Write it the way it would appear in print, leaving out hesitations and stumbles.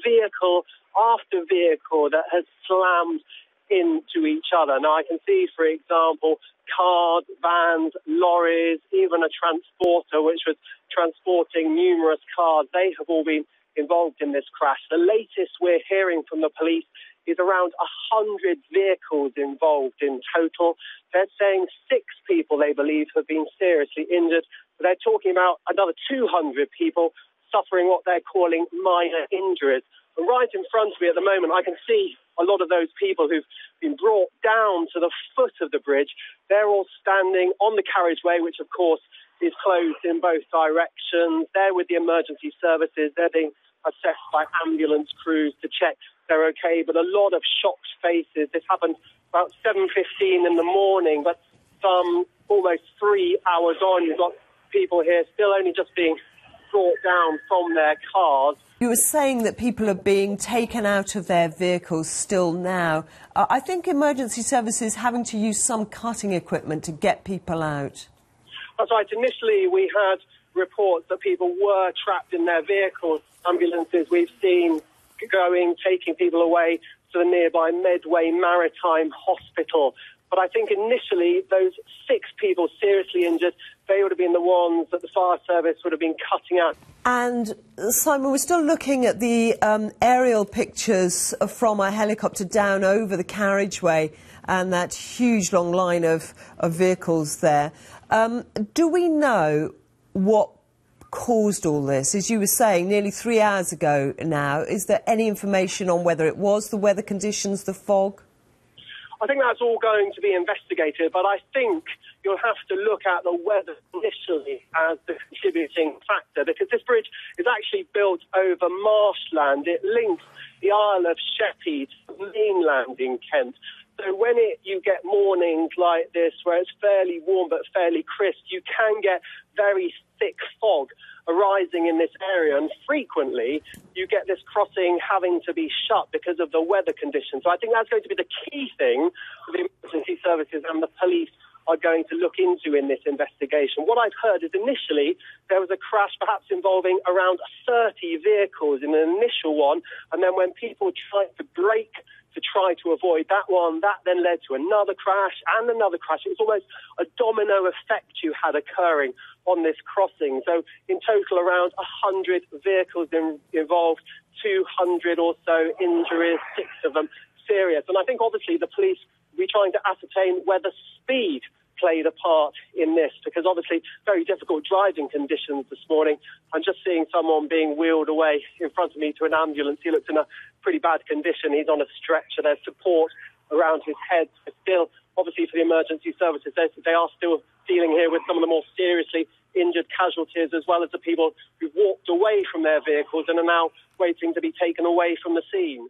vehicle after vehicle that has slammed into each other. Now, I can see, for example, cars, vans, lorries, even a transporter which was transporting numerous cars. They have all been involved in this crash. The latest we're hearing from the police is around 100 vehicles involved in total. They're saying 6 people, they believe, have been seriously injured. But they're talking about another 200 people suffering what they're calling minor injuries. And right in front of me at the moment, I can see a lot of those people who've been brought down to the foot of the bridge. They're all standing on the carriageway, which, of course, is closed in both directions. They're with the emergency services. They're being assessed by ambulance crews to check they're okay. But a lot of shocked faces. This happened about 7:15 in the morning, but some almost 3 hours on, you've got people here still only just being brought down from their cars. You were saying that people are being taken out of their vehicles still now. I think emergency services having to use some cutting equipment to get people out. That's right. Initially, we had reports that people were trapped in their vehicles. Ambulances we've seen taking people away to the nearby Medway Maritime Hospital. But I think initially those 6 people seriously injured, they would have been the ones that the fire service would have been cutting out. And, Simon, we're still looking at the aerial pictures from a helicopter down over the carriageway and that huge long line of vehicles there. Do we know what caused all this? As you were saying, nearly 3 hours ago now, is there any information on whether it was the weather conditions, the fog? I think that's all going to be investigated, but I think you'll have to look at the weather initially as the contributing factor, because this bridge is actually built over marshland. It links the Isle of Sheppey to the mainland in Kent. So when you get mornings like this where it's fairly warm but fairly crisp, you can get very thick fog arising in this area, and frequently you get this crossing having to be shut because of the weather conditions. So I think that's going to be the key thing the emergency services and the police are going to look into in this investigation. What I've heard is initially there was a crash perhaps involving around 30 vehicles in an initial one, and then when people tried to brake to try to avoid that one, that then led to another crash and another crash. It was almost a domino effect you had occurring on this crossing. So in total, around 100 vehicles involved, 200 or so injuries, 6 of them serious. And I think obviously the police will be trying to ascertain whether speed played a part in this, because obviously very difficult driving conditions this morning. I'm just seeing someone being wheeled away in front of me to an ambulance. He looks in a pretty bad condition. He's on a stretcher. There's support around his head. But still, obviously for the emergency services, they are still dealing here with some of the more seriously injured casualties, as well as the people who've walked away from their vehicles and are now waiting to be taken away from the scene.